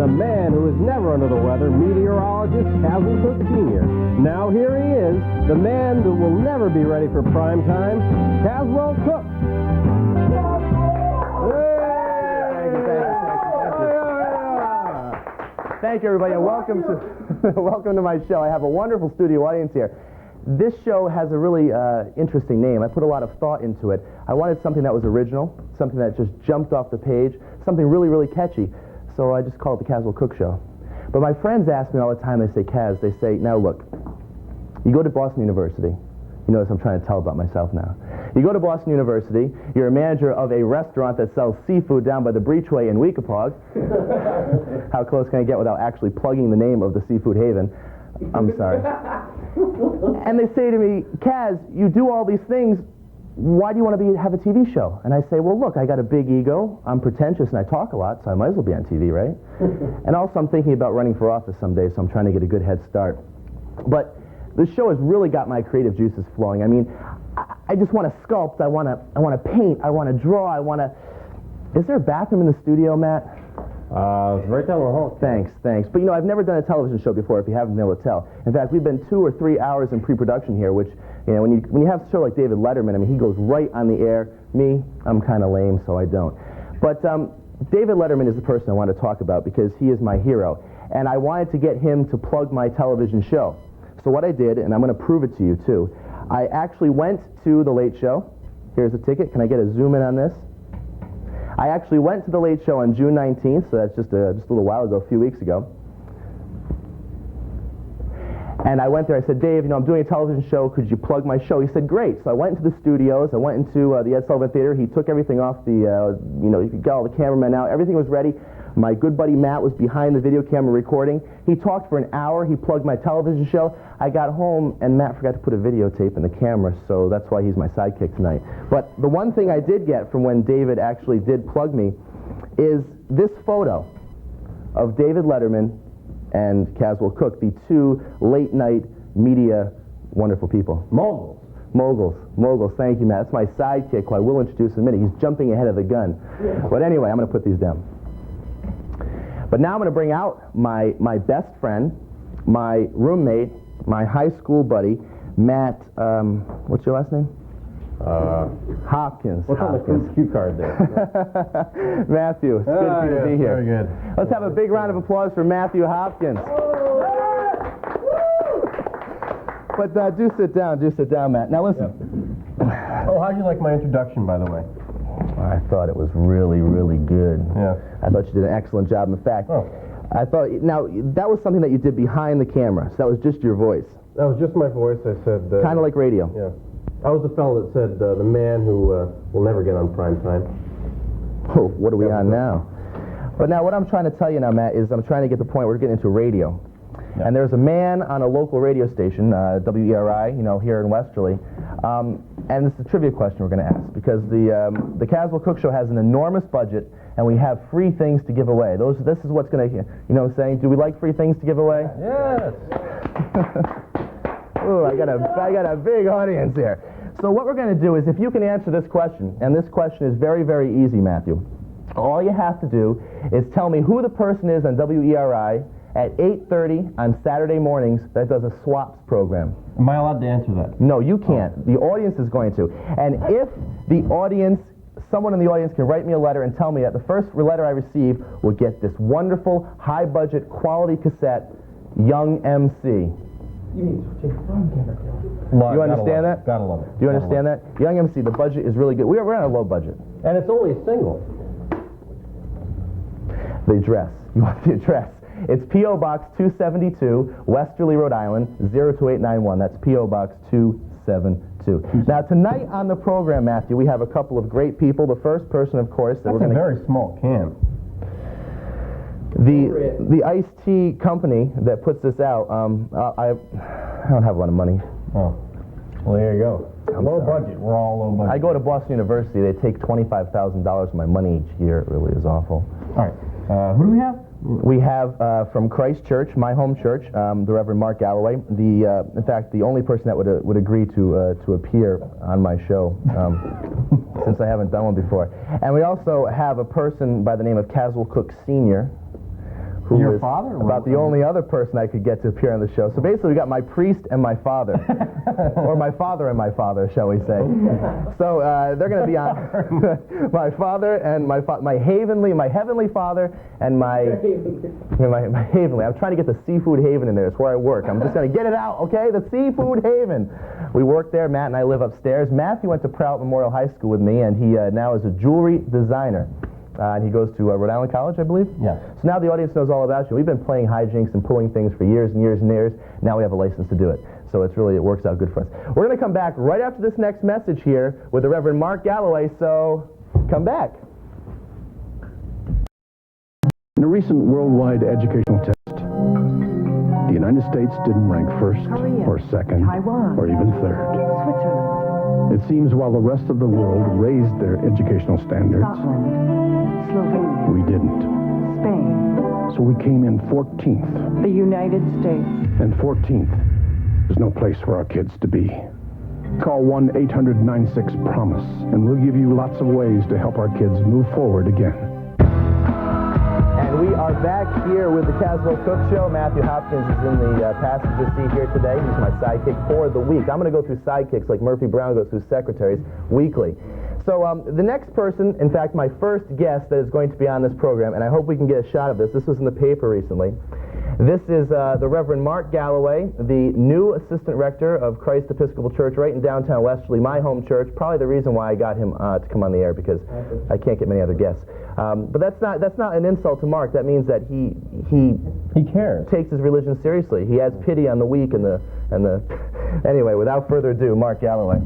the man who is never under the weather, meteorologist Caswell Cooke Sr. Now here he is, the man who will never be ready for prime time, Caswell Cooke. Thank you, everybody, and welcome to my show. I have a wonderful studio audience here. This show has a really interesting name. I put a lot of thought into it. I wanted something that was original, something that just jumped off the page, something really, really catchy. So I just called it the Caswell Cooke Show. But my friends ask me all the time, they say, Kaz, they say, now look, you go to Boston University. You notice I'm trying to tell about myself now. You go to Boston University, you're a manager of a restaurant that sells seafood down by the Breachway in Weekapaug. How close can I get without actually plugging the name of the seafood haven? I'm sorry. And they say to me, Kaz, you do all these things, why do you want to have a TV show? And I say, well, look, I got a big ego, I'm pretentious, and I talk a lot, so I might as well be on TV, right? And also I'm thinking about running for office someday, so I'm trying to get a good head start. But this show has really got my creative juices flowing. I mean, I just want to sculpt, I want to paint, I want to draw, I want to... Is there a bathroom in the studio, Matt? It's right down the hall. Thanks. But, you know, I've never done a television show before, if you haven't been able to tell. In fact, we've been 2 or 3 hours in pre-production here, which, you know, when you have a show like David Letterman, I mean, he goes right on the air. Me, I'm kind of lame, so I don't. But David Letterman is the person I want to talk about because he is my hero. And I wanted to get him to plug my television show. So what I did, and I'm going to prove it to you, too, I actually went to The Late Show. Here's a ticket. Can I get a zoom in on this? I actually went to The Late Show on June 19th, so that's just a little while ago, a few weeks ago. And I went there, I said, Dave, you know, I'm doing a television show, could you plug my show? He said, great. So I went into the studios, I went into the Ed Sullivan Theater, he took everything off the, you know, you got all the cameramen out, everything was ready. My good buddy Matt was behind the video camera recording. He talked for an hour, he plugged my television show. I got home and Matt forgot to put a videotape in the camera, so that's why he's my sidekick tonight. But the one thing I did get from when David actually did plug me is this photo of David Letterman and Caswell Cooke, the 2 late-night media wonderful people. Moguls, thank you, Matt. That's my sidekick, who I will introduce in a minute. He's jumping ahead of the gun. But anyway, I'm going to put these down. But now I'm going to bring out my best friend, my roommate, my high school buddy, Matt, what's your last name? Hopkins. What's on the cue card there? Matthew, it's good for you to be here. Very good. Let's have a big round of applause for Matthew Hopkins. But do sit down, Matt. Now listen. Yeah. Oh, how'd you like my introduction, by the way? I thought it was really, really good. Yeah. I thought you did an excellent job. In fact, I thought, now, that was something that you did behind the camera, so that was just your voice. That was just my voice. I said... kind of like radio. Yeah. I was the fellow that said, the man who will never get on prime time. Oh, what are we on now? But now what I'm trying to tell you now, Matt, is I'm trying to get the point we're getting into radio. Yeah. And there's a man on a local radio station, WERI, you know, here in Westerly, and this is a trivia question we're going to ask, because the Caswell Cooke Show has an enormous budget, and we have free things to give away. This is what's going to, you know what I'm saying? Do we like free things to give away? Yes. Ooh, I got a big audience here. So what we're going to do is, if you can answer this question, and this question is very, very easy, Matthew. All you have to do is tell me who the person is on WERI at 8:30 on Saturday mornings that does a swaps program. Am I allowed to answer that? No, you can't. The audience is going to. And if the audience, someone in the audience can write me a letter and tell me that the first letter I receive will get this wonderful, high-budget, quality cassette, Young MC. You understand that? Gotta love it. Do you understand that? Young MC, the budget is really good. We're on a low budget. And it's only a single. The address. You want the address. It's P.O. Box 272, Westerly, Rhode Island, 02891. That's P.O. Box 272. Now, tonight on the program, Matthew, we have a couple of great people. The first person, of course, that we're going to... That's a very small can. The iced tea company that puts this out, I don't have a lot of money. Oh. Well, there you go. Low budget. We're all low budget. I go to Boston University. They take $25,000 of my money each year. It really is awful. All right. Who do we have? We have from Christ Church, my home church, the Reverend Mark Galloway. In fact, the only person that would agree to appear on my show, since I haven't done one before. And we also have a person by the name of Caswell Cooke Sr., who Your is father? about the only other person I could get to appear on the show. So basically, we got my priest and my father, or my father and my father, shall we say? So they're going to be on my father and my heavenly father and my heavenly. I'm trying to get the Seafood Haven in there. It's where I work. I'm just going to get it out, okay? The Seafood Haven. We work there. Matt and I live upstairs. Matthew went to Prout Memorial High School with me, and he now is a jewelry designer. And he goes to Rhode Island College, I believe? Yes. So now the audience knows all about you. We've been playing hijinks and pulling things for years and years and years. Now we have a license to do it. So it works out good for us. We're going to come back right after this next message here with the Reverend Mark Galloway, so come back. In a recent worldwide educational test, the United States didn't rank first Korea, or second Taiwan, or even third. Switzerland, It seems while the rest of the world raised their educational standards, Scotland, Slovenia, we didn't. Spain, So we came in 14th, the United States. and 14th is no place for our kids to be. Call 1-800-96-PROMISE, and we'll give you lots of ways to help our kids move forward again. And we are back here with the Caswell Cooke Show. Matthew Hopkins is in the passenger seat here today. He's my sidekick for the week. I'm going to go through sidekicks like Murphy Brown goes through secretaries weekly. So the next person, in fact, my first guest that is going to be on this program, and I hope we can get a shot of this. This was in the paper recently. This is the Reverend Mark Galloway, the new assistant rector of Christ Episcopal Church right in downtown Westerly, my home church. Probably the reason why I got him to come on the air, because I can't get many other guests. But that's not an insult to Mark. That means that he cares. takes his religion seriously. He has pity on the weak and the. Anyway, without further ado, Mark Galloway.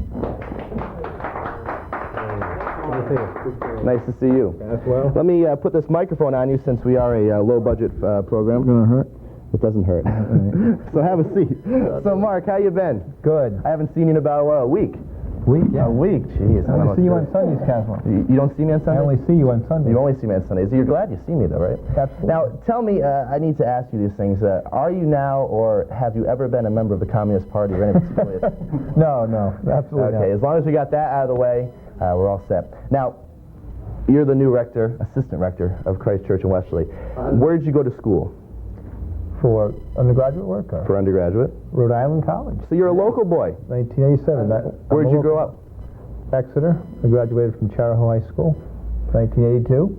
Nice to see you. Caswell. Let me put this microphone on you since we are a low-budget program. Gonna hurt? It doesn't hurt. So have a seat. So Mark, how you been? Good. I haven't seen you in about a week. Week? Yeah. A week? Jeez. I only see you on Sundays, Caswell. You don't see me on I Sundays? only see you on Sundays. You only see me on Sundays. You're glad you see me, though, right? Absolutely. Now, tell me, I need to ask you these things. Are you now, or have you ever been a member of the Communist Party or any of its affiliates? No, absolutely Okay, not. as long as we got that out of the way, we're all set. Now, you're the new rector, assistant rector of Christ Church in Westerly. Where did you go to school For undergraduate work? Or for undergraduate? Rhode Island College. So you're a local boy. 1987. Where did you grow up? Exeter. I graduated from Charahoe High School, 1982.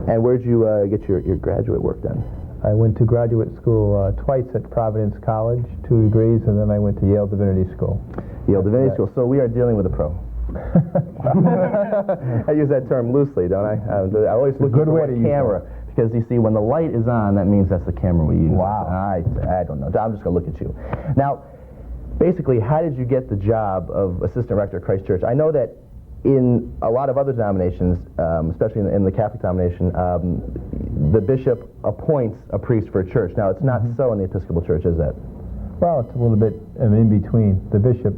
And where did you get your graduate work done? I went to graduate school twice at Providence College, 2 degrees, and then I went to Yale Divinity School. Yale Divinity School. So we are dealing with a pro. I use that term loosely, don't I? I always look good for way what to use camera, because you see, when the light is on, that means that's the camera we use. Wow. I don't know. I'm just going to look at you. Now, basically, how did you get the job of assistant rector at Christ Church? I know that in a lot of other denominations, especially in the Catholic denomination, the bishop appoints a priest for a church. Now, it's not so in the Episcopal Church, is that? Well, it's a little bit in between. The bishop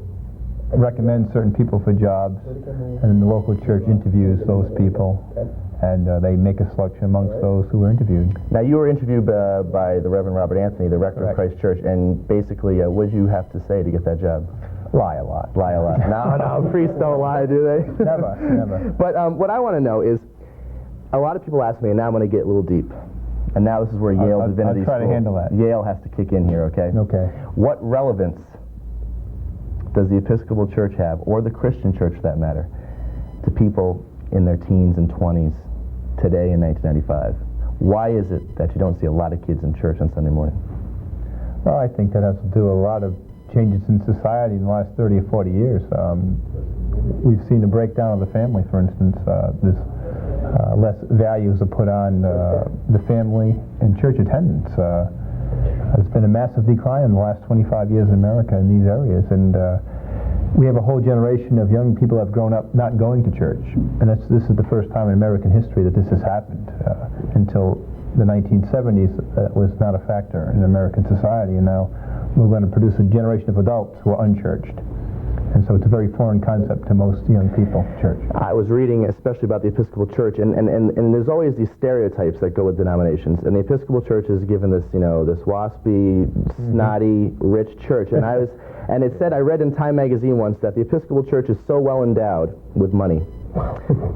recommends certain people for jobs, and then the local church interviews those people, and they make a selection amongst those who were interviewed. Now, you were interviewed by the Reverend Robert Anthony, the rector of Christ Church, and basically, what did you have to say to get that job? Lie a lot. Lie a lot. No, priests don't lie, do they? Never. But what I want to know is, a lot of people ask me, and now I'm going to get a little deep, and now this is where Yale Divinity I'll try School, to handle that. Yale has to kick in here, okay? Okay. What relevance does the Episcopal Church have, or the Christian Church for that matter, to people in their teens and 20s today in 1995? Why is it that you don't see a lot of kids in church on Sunday morning? Well, I think that has to do with a lot of changes in society in the last 30 or 40 years. We've seen a breakdown of the family, for instance. There's less values are put on the family and church attendance. There's been a massive decline in the last 25 years in America in these areas, and we have a whole generation of young people that have grown up not going to church, and this is the first time in American history that this has happened. Until the 1970s, that was not a factor in American society, and now we're going to produce a generation of adults who are unchurched. And so it's a very foreign concept to most young people, church. I was reading especially about the Episcopal Church, and there's always these stereotypes that go with denominations. And the Episcopal Church is given this, this waspy, snotty, rich church. And it said, I read in Time magazine once that the Episcopal Church is so well endowed with money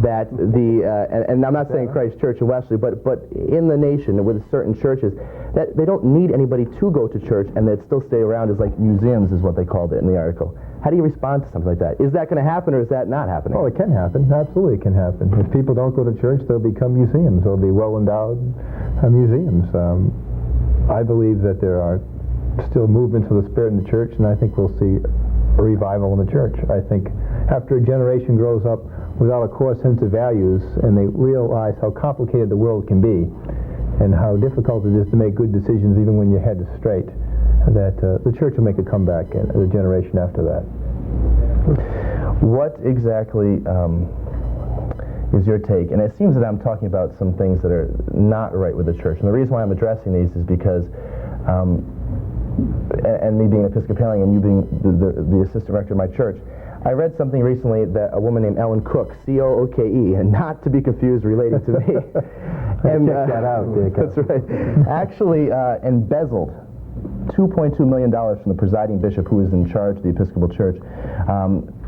that and I'm not saying Christ Church in Wesley, but in the nation with certain churches, that they don't need anybody to go to church and that still stay around as like museums is what they called it in the article. How do you respond to something like that? Is that going to happen or is that not happening? Oh, it can happen. Absolutely, it can happen. If people don't go to church, they'll become museums. They'll be well-endowed museums. I believe that there are still movements of the Spirit in the church, and I think we'll see a revival in the church. I think after a generation grows up without a core sense of values and they realize how complicated the world can be and how difficult it is to make good decisions even when your head is straight, that the church will make a comeback in the generation after that. What exactly is your take? And it seems that I'm talking about some things that are not right with the church. And the reason why I'm addressing these is because, and me being Episcopalian and you being the assistant rector of my church, I read something recently that a woman named Ellen Cooke, C-O-O-K-E, and not to be confused relating to me. And check that out, Dick. That's right. Actually embezzled $2.2 million from the presiding bishop who is in charge of the Episcopal Church.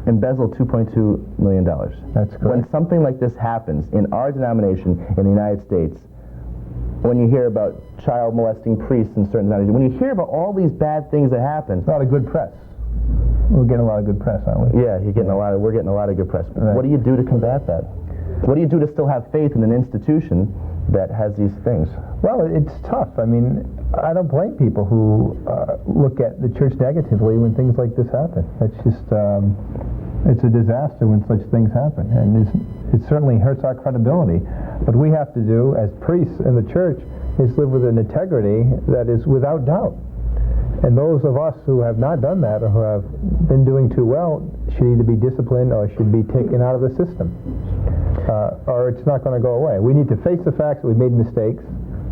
Embezzled $2.2 million. That's correct. When something like this happens in our denomination in the United States, when you hear about child molesting priests in certain denominations, when you hear about all these bad things that happen, It's a lot of good press. We're getting a lot of good press, aren't we? yeah, we're getting a lot of good press. Right. What do you do to combat that? What do you do to still have faith in an institution that has these things? Well, it's tough. I mean, I don't blame people who look at the church negatively when things like this happen. It's just, it's a disaster when such things happen, and it certainly hurts our credibility. What we have to do as priests in the church is live with an integrity that is without doubt. And those of us who have not done that or who have been doing too well should either be disciplined or should be taken out of the system. Or it's not going to go away. We need to face the facts that we've made mistakes,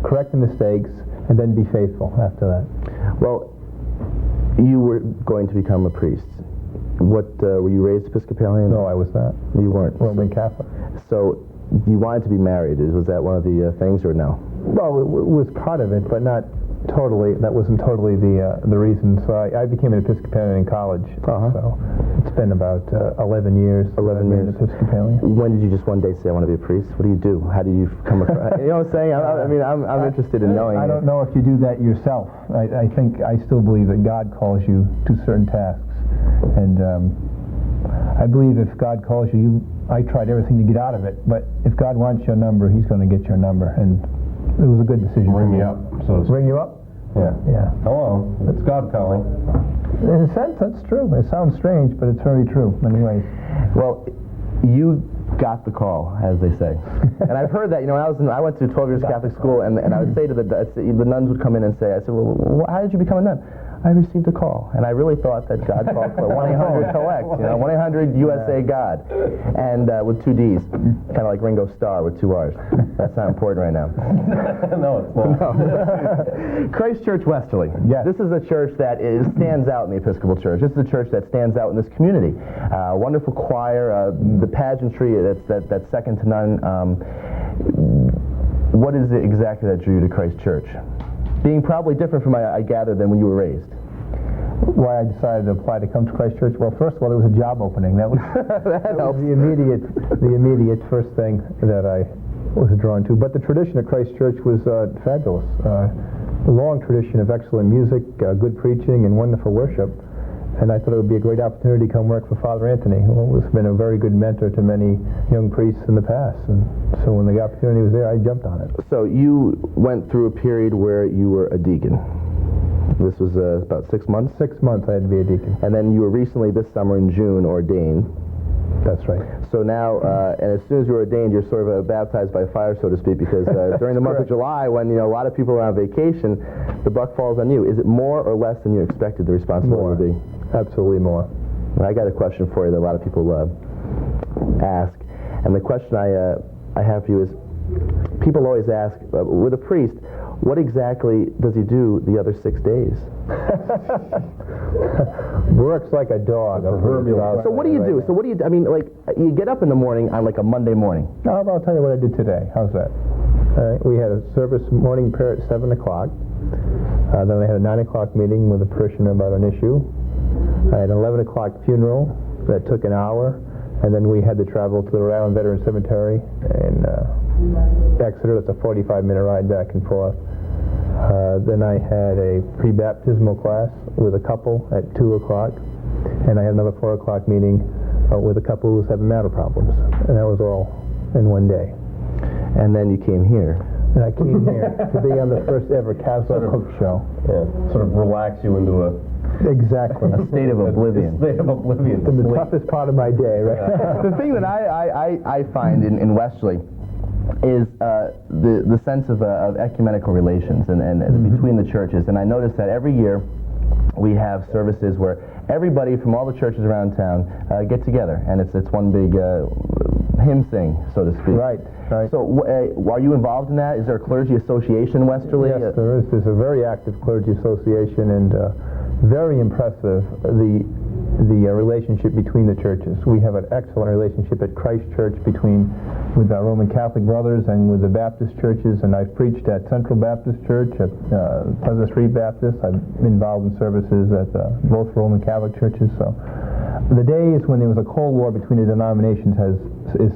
correct the mistakes, and then be faithful after that. Well, you were going to become a priest. What, were you raised Episcopalian? No, I was not. You weren't. Roman Catholic. So you wanted to be married. Was that one of the things or no? Well, it was part of it, but not totally. That wasn't totally the reason. So I became an Episcopalian in college. So it's been about 11 years. 11 years. An Episcopalian. When did you just one day say, I want to be a priest? What do you do? How do you come across? You know what I'm saying? I mean, I'm interested in knowing. I don't know if you do that yourself. I think I still believe that God calls you to certain tasks. And I believe if God calls you, I tried everything to get out of it. But if God wants your number, He's going to get your number. And it was a good decision. Ring me up, so to speak. Ring you up? Yeah. Yeah. Hello, it's God calling. In a sense, that's true. It sounds strange, but it's very true in many ways. Well, you got the call, as they say. And I've heard that, you know, I went to 12 years Catholic school, and I would say to the nuns would come in and say, I said, well, how did you become a nun? I received a call, and I really thought that God called for 1-800-COLLECT, you know, 1-800-USA-GOD, and with 2 Ds, kind of like Ringo Starr with 2 R's. That's not important right now. No, it's not. No. Christ Church Westerly. Yes. This is a church that stands out in the Episcopal Church. This is a church that stands out in this community. Wonderful choir, the pageantry that's second to none. What is it exactly that drew you to Christ Church? Being probably different from, I gather, than when you were raised. Why I decided to apply to come to Christ Church? Well, first of all, it was a job opening. That was, That helps. the immediate first thing that I was drawn to. But the tradition of Christ Church was fabulous. A long tradition of excellent music, good preaching, and wonderful worship. And I thought it would be a great opportunity to come work for Father Anthony, who has been a very good mentor to many young priests in the past. And so when the opportunity was there, I jumped on it. So you went through a period where you were a deacon. This was about 6 months? 6 months I had to be a deacon. And then you were recently, this summer in June, ordained. That's right. So now, and as soon as you were ordained, you're sort of baptized by fire, so to speak, because during the month of July, when a lot of people are on vacation, the buck falls on you. Is it more or less than you expected the responsibility would be? Absolutely more. And I got a question for you that a lot of people ask. And the question I have for you is, people always ask, with a priest, what exactly does he do the other 6 days? Works like a dog. So what do you do? So what do you, I mean, like, you get up in the morning on like a Monday morning. I'll tell you what I did today. How's that? We had a service morning prayer at 7 o'clock. Then I had a 9 o'clock meeting with a parishioner about an issue. I had an 11 o'clock funeral that took an hour. And then we had to travel to the Rhode Island Veteran Cemetery in Exeter. It's a 45-minute ride back and forth. Then I had a pre-baptismal class with a couple at 2 o'clock, and I had another 4 o'clock meeting with a couple who was having marital problems, and that was all in one day. And then you came here. And I came here to be on the first ever Caswell Cooke Show. Yeah, sort of relax you into a Exactly. State of oblivion. state of oblivion. In the toughest part of my day, right? The thing that I find in Westerly is the sense of ecumenical relations and between the churches. And I notice that every year we have services where everybody from all the churches around town get together, and it's one big hymn sing, so to speak. Right. So are you involved in that? Is there a clergy association in Westerly? Yes, there is. There's a very active clergy association, and very impressive the relationship between the churches. We have an excellent relationship at Christ Church with our Roman Catholic brothers and with the Baptist churches, and I've preached at Central Baptist Church, at Pleasant Street Baptist. I've been involved in services at both Roman Catholic churches. So the days when there was a Cold War between the denominations is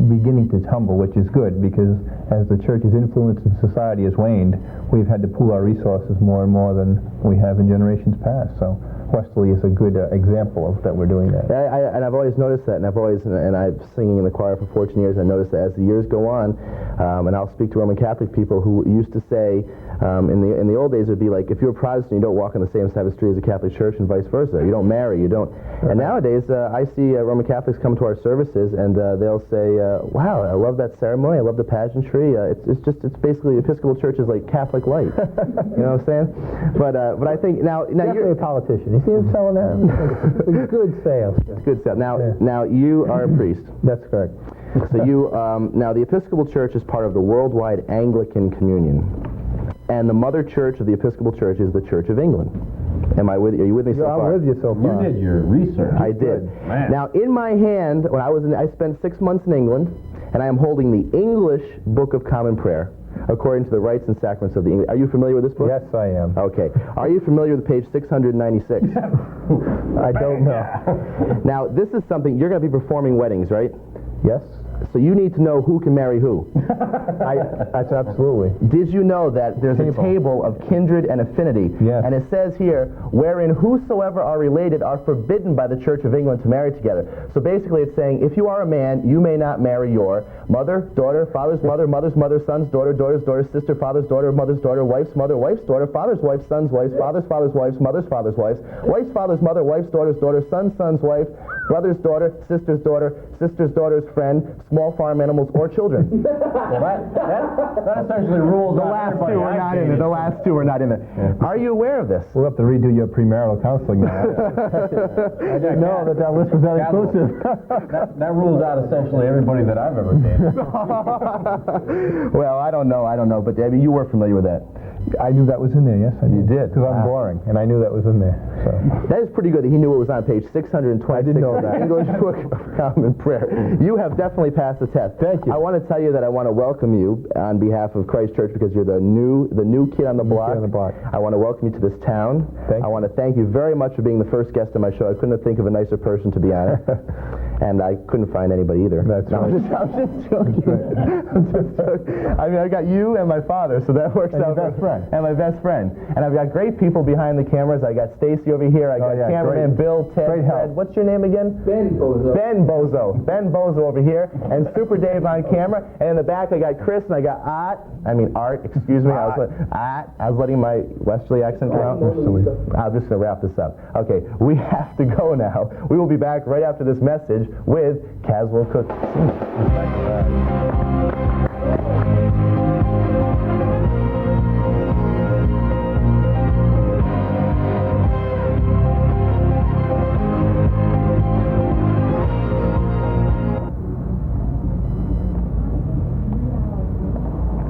beginning to tumble, which is good, because as the church's influence in society has waned, we've had to pool our resources more and more than we have in generations past. So Westerly is a good example of that we're doing that. And I've always noticed that, and I've singing in the choir for 14 years. I noticed that as the years go on, and I'll speak to Roman Catholic people who used to say, in the old days, it would be like, if you're a Protestant, you don't walk on the same side of the street as a Catholic church, and vice versa. You don't marry, you don't. And nowadays, I see Roman Catholics come to our services, and they'll say, "Wow, I love that ceremony. I love the pageantry. It's basically the Episcopal Church is like Catholic light." You know what I'm saying? But I think now Definitely you're a politician. You see him selling that? It's a good sale. It's good stuff. Now you are a priest. That's correct. So you now the Episcopal Church is part of the Worldwide Anglican Communion, and the mother church of the Episcopal Church is the Church of England. Are you with me so far? I'm with you so far. You did your research. I did. Man. Now, in my hand, when I spent 6 months in England, and I am holding the English Book of Common Prayer, according to the rites and sacraments of the English. Are you familiar with this book? Yes, I am. Okay. Are you familiar with page 696? I don't know. Now, this is something, you're going to be performing weddings, right? Yes? So you need to know who can marry who. That's absolutely. Did you know that there's a table of kindred and affinity? Yes. And it says here, wherein whosoever are related are forbidden by the Church of England to marry together. So basically it's saying, if you are a man, you may not marry your mother, daughter, father's mother, mother's mother, son's daughter, daughter's daughter, sister, father's daughter, mother's daughter, wife's mother, wife's daughter, father's wife, son's wife, father's father's wife, mother's father's wife, wife's father's mother, wife's daughter's daughter, son's son's wife, brother's daughter, sister's daughter's friend, small farm animals, or children. Well, that essentially rules The out last everybody two are I've not in there. dated. The last two are not in there. Yeah. Are you aware of this? We'll have to redo your premarital counseling now. I didn't know that list was that inclusive. That rules out essentially everybody that I've ever dated. Well, I don't know, but I mean, you were familiar with that. I knew that was in there, yes, I did. You did? Because I'm Wow. boring, and I knew that was in there. So. That is pretty good that he knew it was on page 626 I didn't know of the that. English Book of Common Prayer. You have definitely passed the test. Thank you. I want to tell you that I want to welcome you on behalf of Christ Church because you're the new kid on the block. Kid on the block. I want to welcome you to this town. Thank I you. want to thank you very much for being the first guest on my show. I couldn't think of a nicer person to be on it. And I couldn't find anybody either. That's right. I'm just joking. I'm just joking. I mean, I got you and my father, so that works And out. your best friend. And my best friend. And I've got great people behind the cameras. I got Stacy over here. I got cameraman great. Bill, Ted, Great help. Fred. What's your name again? Ben Bozo. Ben Bozo over here. And Super Dave on camera. And in the back, I got Chris and I got Art, excuse me. I was letting my Westerly accent come out. I'm just going to wrap this up. Okay, we have to go now. We will be back right after this message with Caswell Cooke.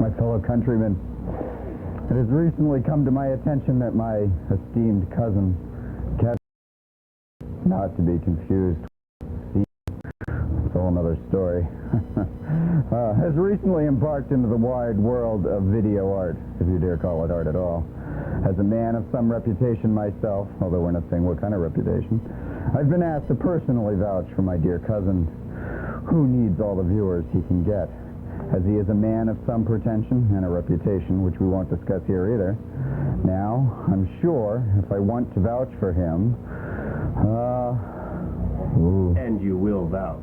My fellow countrymen, it has recently come to my attention that my esteemed cousin, Caswell, not to be confused with it's a whole another story, has recently embarked into the wide world of video art, if you dare call it art at all. As a man of some reputation myself, although we're not saying what kind of reputation, I've been asked to personally vouch for my dear cousin who needs all the viewers he can get, as he is a man of some pretension and a reputation, which we won't discuss here either. Now, I'm sure if I want to vouch for him, And you will vouch.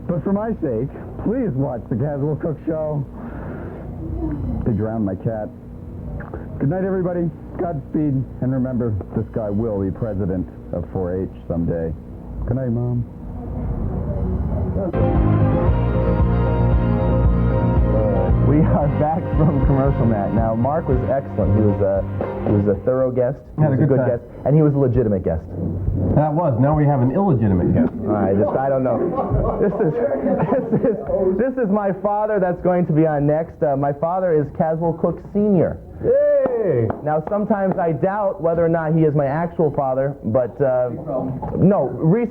but for my sake, please watch the Caswell Cooke Show. They drowned my cat. Good night, everybody. Godspeed. And remember, this guy will be president of 4-H someday. Good night, Mom. We are back from commercial, Matt. Now, Mark was excellent. He was a thorough guest. He Had a was good good time. guest, and he was a legitimate guest. That was. Now we have an illegitimate guest. I don't know. This is my father. That's going to be on next. My father is Caswell Cooke Sr. Hey! Now, sometimes I doubt whether or not he is my actual father, but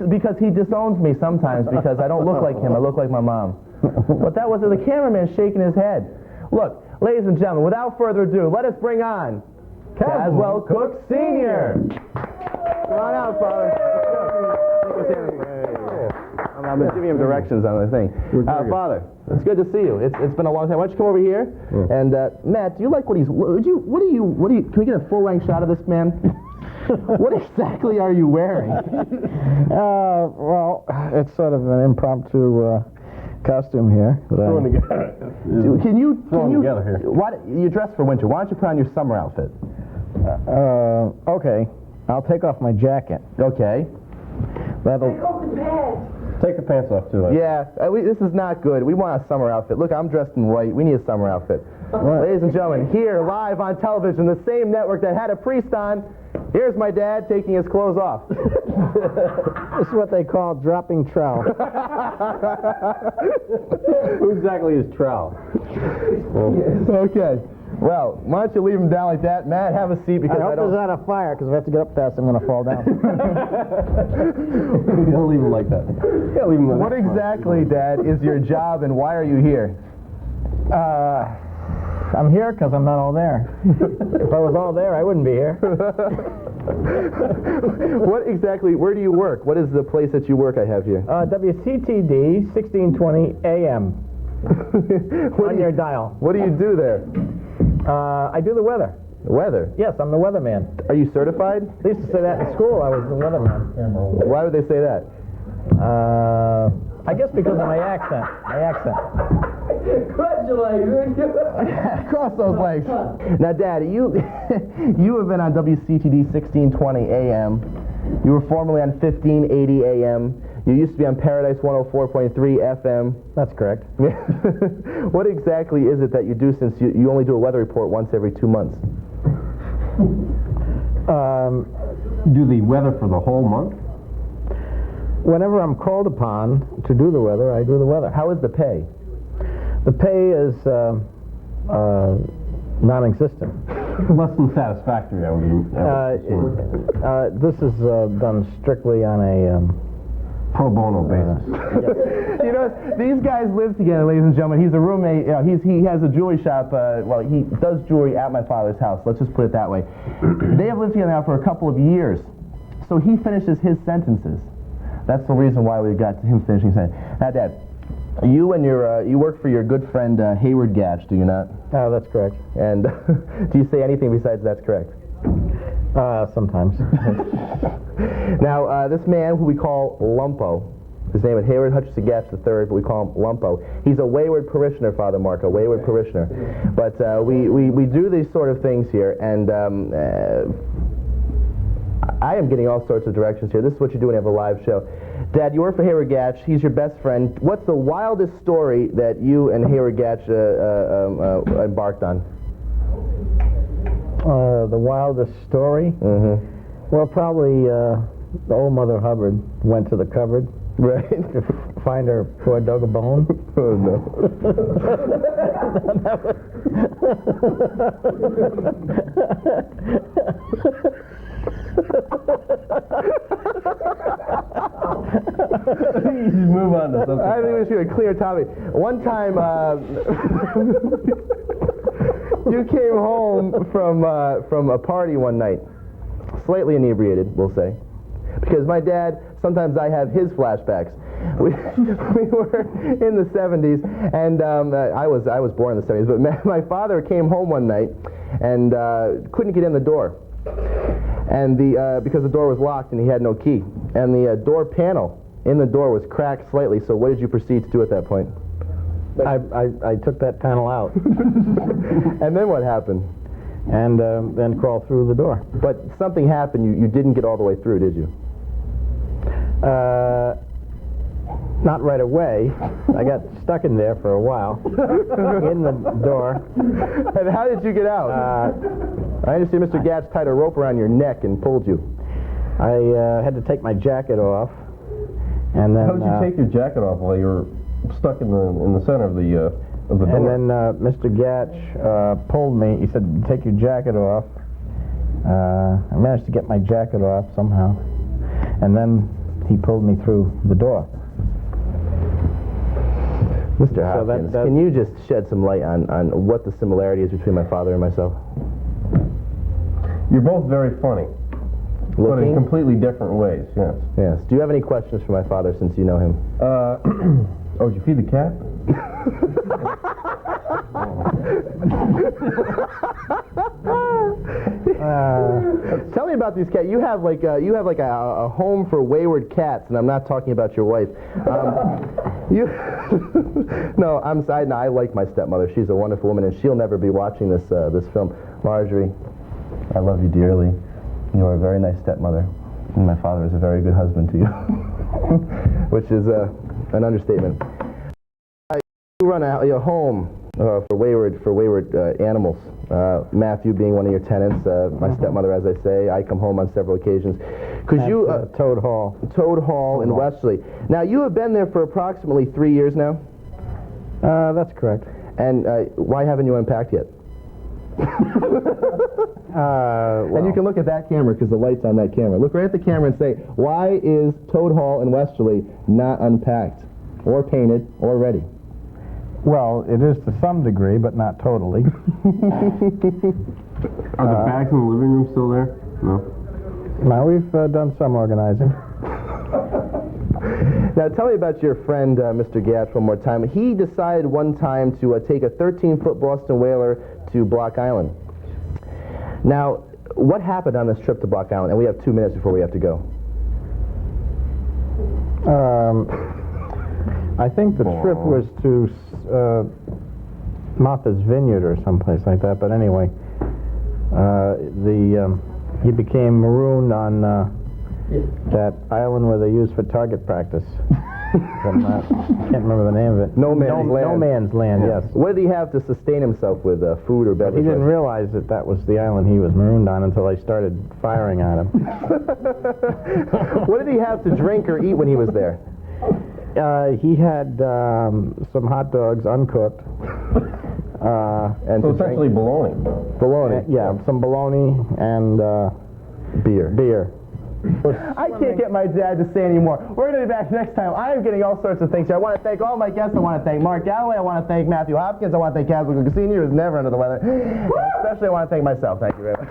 because he disowns me sometimes because I don't look like him. I look like my mom. But that was the cameraman shaking his head. Look, ladies and gentlemen, without further ado, let us bring on Caswell Cooke Sr. Come on out, Father. I'm giving him directions on the thing. Father, it's good to see you. It's been a long time. Why don't you come over here? And Matt, do you like what he's? What do you? Can we get a full-length shot of this man? What exactly are you wearing? Well, it's sort of an impromptu costume here. Throwing together. Can you together here. You dress for winter. Why don't you put on your summer outfit? Okay. I'll take off my jacket. Okay. Take the pants off, too. Yeah, this is not good. We want a summer outfit. Look, I'm dressed in white. We need a summer outfit. Ladies and gentlemen, here, live on television, the same network that had a priest on, here's my dad taking his clothes off. This is what they call dropping trowel. Who exactly is Trow? Okay. Well, why don't you leave him down like that? Matt, have a seat because I hope don't... there's not a fire, because if I have to get up fast, I'm going to fall down. You don't leave him like that. Yeah, leave him like What that. exactly, Dad, is your job and why are you here? I'm here because I'm not all there. If I was all there, I wouldn't be here. What exactly, where do you work? What is the place that you work I have here? WCTD 1620 AM on your dial. What do you do there? I do the weather. Weather? Yes, I'm the weatherman. Are you certified? They used to say that in school. I was the weatherman. Why would they say that? I guess because of my accent. Cross those legs. Now, Dad, you have been on WCTD 1620 AM. You were formerly on 1580 AM. You used to be on Paradise 104.3 FM. That's correct. What exactly is it that you do since you only do a weather report once every 2 months? You do the weather for the whole month? Whenever I'm called upon to do the weather, I do the weather. How is the pay? The pay is non-existent. Less than satisfactory, I would This is done strictly on a pro bono basis. You know, these guys live together, ladies and gentlemen. He's a roommate. He has a jewelry shop. He does jewelry at my father's house. Let's just put it that way. They have lived together now for a couple of years. So he finishes his sentences. That's the reason why we got him finishing his sentence. Now, Dad, you and you work for your good friend Hayward Gatch, do you not? Oh, that's correct. And do you say anything besides that's correct? Sometimes. Now, this man who we call Lumpo, his name is Hayward Hutchinson Gatch III, but we call him Lumpo. He's a wayward parishioner, Father Mark, a wayward parishioner. But we do these sort of things here, and I am getting all sorts of directions here. This is what you do when you have a live show. Dad, you work for Hayward Gatch. He's your best friend. What's the wildest story that you and Hayward Gatch embarked on? The wildest story? Mm-hmm. Well, probably the old Mother Hubbard went to the cupboard. Right. To find her poor dog a bone. Oh, no. You should move on to something. I think we should clear topic. One time, you came home from a party one night, slightly inebriated, we'll say. because my dad, sometimes I have his flashbacks. We were in the 70s, and I was born in the 70s, but my father came home one night and couldn't get in the door, and because the door was locked and he had no key, and the door panel in the door was cracked slightly. So what did you proceed to do at that point? I took that panel out And then what happened? and then crawled through the door. But something happened. You didn't get all the way through, did you? Not right away. I got stuck in there for a while, in the door. And how did you get out? I understand Mr. Gatch tied a rope around your neck and pulled you. I had to take my jacket off, and then. How did you take your jacket off while you were stuck in the center of the door? And then Mr. Gatch pulled me. He said, "Take your jacket off." I managed to get my jacket off somehow, and then he pulled me through the door. Mr. Hopkins, can you just shed some light on what the similarity is between my father and myself? You're both very funny, but in completely different ways, yes. Yes. Do you have any questions for my father since you know him? Oh, did you feed the cat? Tell me about these cats. You have like a home for wayward cats, and I'm not talking about your wife. No, I like my stepmother. She's a wonderful woman, and she'll never be watching this film. Marjorie, I love you dearly. You are a very nice stepmother, and my father is a very good husband to you, which is an understatement. You run a home for wayward animals. Matthew being one of your tenants, my stepmother, as I say. I come home on several occasions. Toad Hall. Toad Hall in Westerly. Now, you have been there for approximately 3 years now? That's correct. And why haven't you unpacked yet? And you can look at that camera because the light's on that camera. Look right at the camera and say, why is Toad Hall in Westerly not unpacked or painted or ready? Well, it is to some degree, but not totally. Are the bags in the living room still there? No. Now, we've done some organizing. Now, tell me about your friend, Mr. Gatch, one more time. He decided one time to take a 13-foot Boston whaler to Block Island. Now, what happened on this trip to Block Island? And we have 2 minutes before we have to go. I think the trip was to Martha's Vineyard or someplace like that, but anyway, he became marooned on that island where they use for target practice. Can't remember the name of it. No Man's Land. No Man's Land, yes. What did he have to sustain himself with, food or beverage? He didn't realize that was the island he was marooned on until I started firing at him. What did he have to drink or eat when he was there? He had some hot dogs uncooked. And so essentially bologna. Bologna. Yeah, some bologna and beer. I can't get my dad to say anymore. We're going to be back next time. I am getting all sorts of things here. I want to thank all my guests. I want to thank Mark Galloway. I want to thank Matthew Hopkins. I want to thank Caswell Cooke Sr., who's never under the weather. Especially I want to thank myself. Thank you very much.